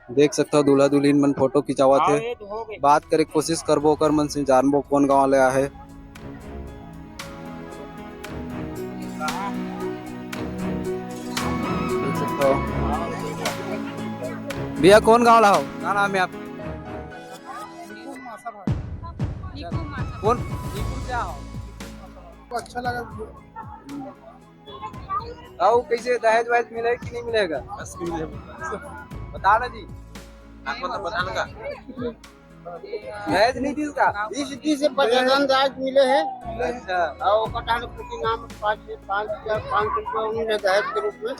देख सकता हो दूल्हा दुल्हन मन फोटो खिंचावत है। बात करे कोशिश करबो ओकर मन से जानबो कौन गाँव ले आहे। देख सकता हो भैया कौन गाँव ला हो, क्या नाम है आपका? कौन क्या हो? अच्छा लगा। आओ कैसे दहेज वहेज मिलेगा कि नहीं मिलेगा? बता ना जी। बताना दहेज नहीं दी उसका। 20 से 50 दहेज मिले हैं। अच्छा और कटान प्रति नाम 5 रुपया उन्होंने दहेज के रूप में।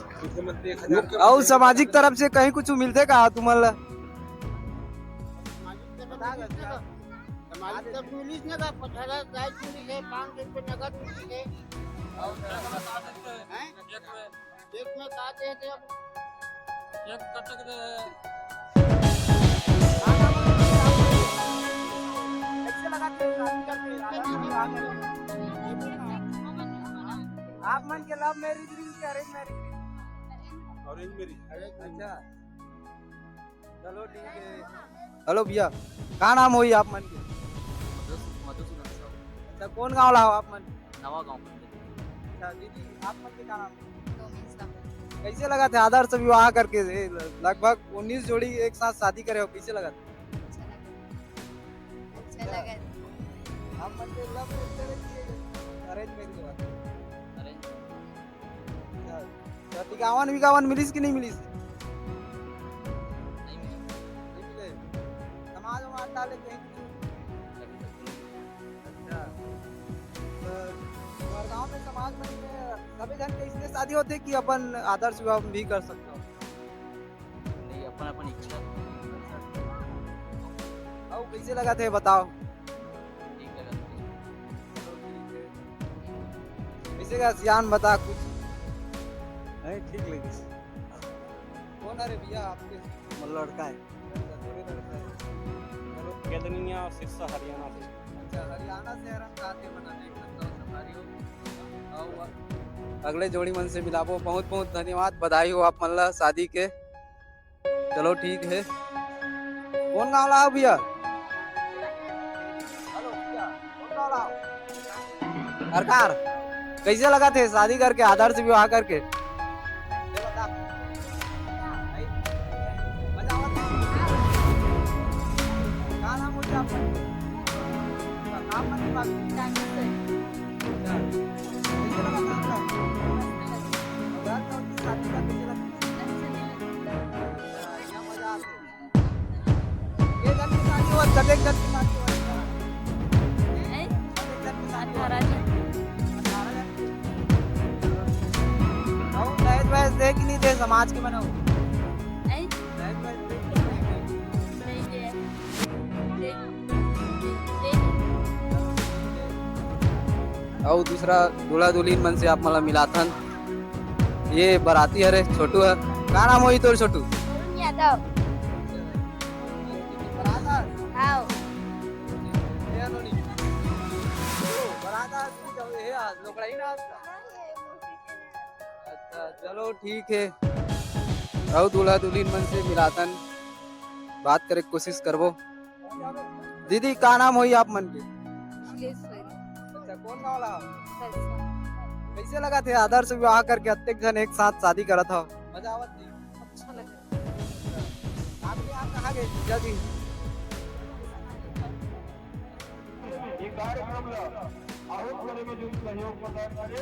और सामाजिक तरफ से कहीं कुछ मिलते का तुम्हारा? समाज तरफ मिली ना का 50 दहेज मिली है, 5 रुपये नगद मिली है। एक में काटे हैं अब एक कटक दे आप मन के लव मैरिज के अरेंज मैरिज? ऑरेंज मेरी। अच्छा चलो ठीक है। हेलो भैया क्या नाम होई आप मन के? अच्छा कौन गाँव ला हो आप मन? नवा गांव। अच्छा दीदी आप मन के क्या नाम? कैसे लगा थे आदर्श विवाह करके लगभग 19 जोड़ी एक साथ शादी करे हो, कैसे लगा था? अच्छा लगा। आप मन के लव मैरिज अरेंज मैरिज हुआ? अच्छा टिकावन विकावन मिलीस कि नहीं मिलीस? नहीं मिले। समाज में डाले कहीं अच्छा तो गाँव में समाज में सभी जन के इसलिए शादी होते कि अपन आदर्श विवाह भी कर सकता हो? नहीं अपन अपन इच्छा। और कैसे लगा थे बताओ? ठीक लगा। कैसे का सियान बता कुछ। नहीं ठीक लगी। कौन है रे भैया आपके? लड़का है केदनिया सिरसा हरियाणा से। अच्छा हरियाणा से हम साथे बना देख सकता हूँ सफारी हो। और अगले जोड़ी मन से मिलाबो। बहुत बहुत धन्यवाद, बधाई हो आप मन ला शादी के। चलो ठीक है। कौन गाँव ला हो भैया? हेलो भैया कौन गाँव ला हो? सरकार कैसे लगा थे शादी करके आदर्श विवाह करके? दे कि नहीं दे समाज के बनाओ? और दूसरा दूल्हा दुल्हन मन से आप मला मिलाथन। ये बराती है रे छोटू है। क्या नाम होई तोर छोटू? यादव। आओ अच्छा चलो ठीक है। और दूल्हा दुल्हन मन से मिलातन बात करे कोशिश करबो। दीदी का नाम होई आप मन के? अच्छा कौन गाँव ला? कैसे लगा थे आदर्श विवाह करके अत्येक जन एक साथ शादी करा था? मजा आवत नहीं? अच्छा लगा। आप कहाँ गए जीजा जी? ये कार्यक्रम में जो सहयोग प्रदान करे